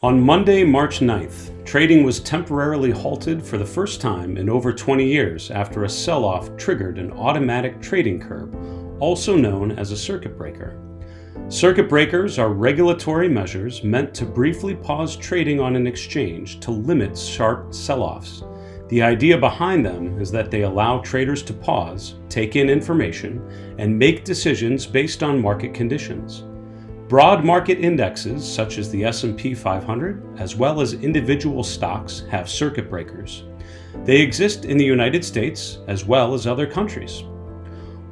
On Monday, March 9th, trading was temporarily halted for the first time in over 20 years after a sell-off triggered an automatic trading curb, also known as a circuit breaker. Circuit breakers are regulatory measures meant to briefly pause trading on an exchange to limit sharp sell-offs. The idea behind them is that they allow traders to pause, take in information, and make decisions based on market conditions. Broad market indexes, such as the S&P 500, as well as individual stocks, have circuit breakers. They exist in the United States as well as other countries.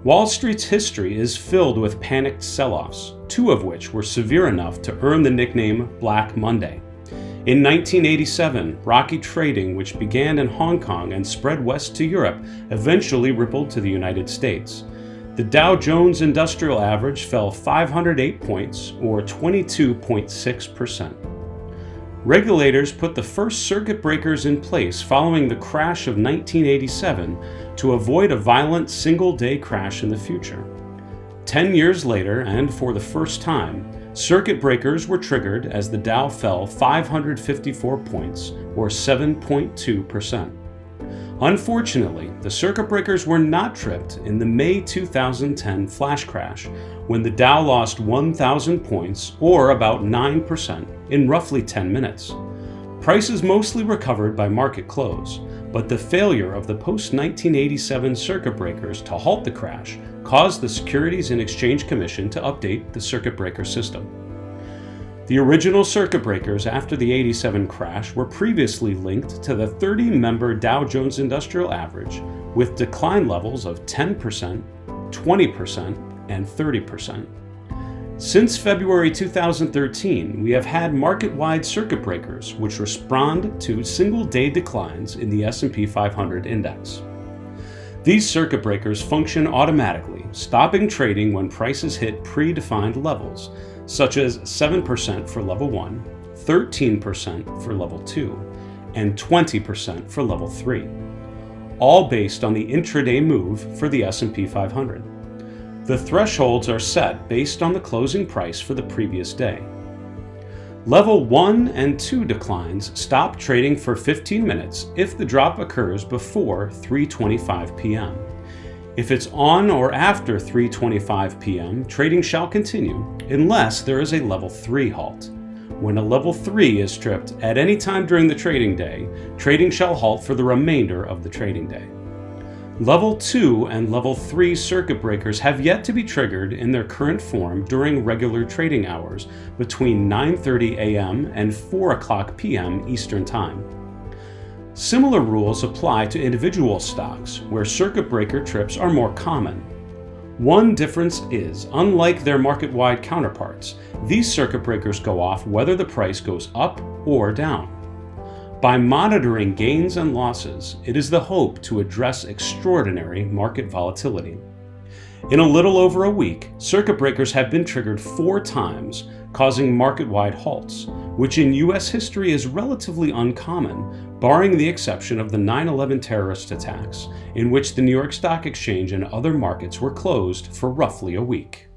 Wall Street's history is filled with panicked sell-offs, two of which were severe enough to earn the nickname Black Monday. In 1987, rocky trading, which began in Hong Kong and spread west to Europe, eventually rippled to the United States. The Dow Jones Industrial Average fell 508 points, or 22.6%. Regulators put the first circuit breakers in place following the crash of 1987 to avoid a violent single-day crash in the future. 10 years later, and for the first time, circuit breakers were triggered as the Dow fell 554 points, or 7.2%. Unfortunately, the circuit breakers were not tripped in the May 2010 flash crash, when the Dow lost 1,000 points, or about 9%, in roughly 10 minutes. Prices mostly recovered by market close, but the failure of the post-1987 circuit breakers to halt the crash caused the Securities and Exchange Commission to update the circuit breaker system. The original circuit breakers after the '87 crash were previously linked to the 30-member Dow Jones Industrial Average with decline levels of 10%, 20%, and 30%. Since February 2013, we have had market-wide circuit breakers which respond to single-day declines in the S&P 500 index. These circuit breakers function automatically, stopping trading when prices hit predefined levels, such as 7% for level 1, 13% for level 2, and 20% for level 3, all based on the intraday move for the S&P 500. The thresholds are set based on the closing price for the previous day. Level 1 and 2 declines stop trading for 15 minutes if the drop occurs before 3:25 p.m. If it's on or after 3:25 p.m., trading shall continue unless there is a level 3 halt. When a level 3 is tripped at any time during the trading day, trading shall halt for the remainder of the trading day. Level 2 and Level 3 circuit breakers have yet to be triggered in their current form during regular trading hours between 9:30 a.m. and 4 o'clock p.m. Eastern Time. Similar rules apply to individual stocks, where circuit breaker trips are more common. One difference is, unlike their market-wide counterparts, these circuit breakers go off whether the price goes up or down. By monitoring gains and losses, it is the hope to address extraordinary market volatility. In a little over a week, circuit breakers have been triggered 4 times, causing market-wide halts, which in U.S. history is relatively uncommon, barring the exception of the 9/11 terrorist attacks, in which the New York Stock Exchange and other markets were closed for roughly a week.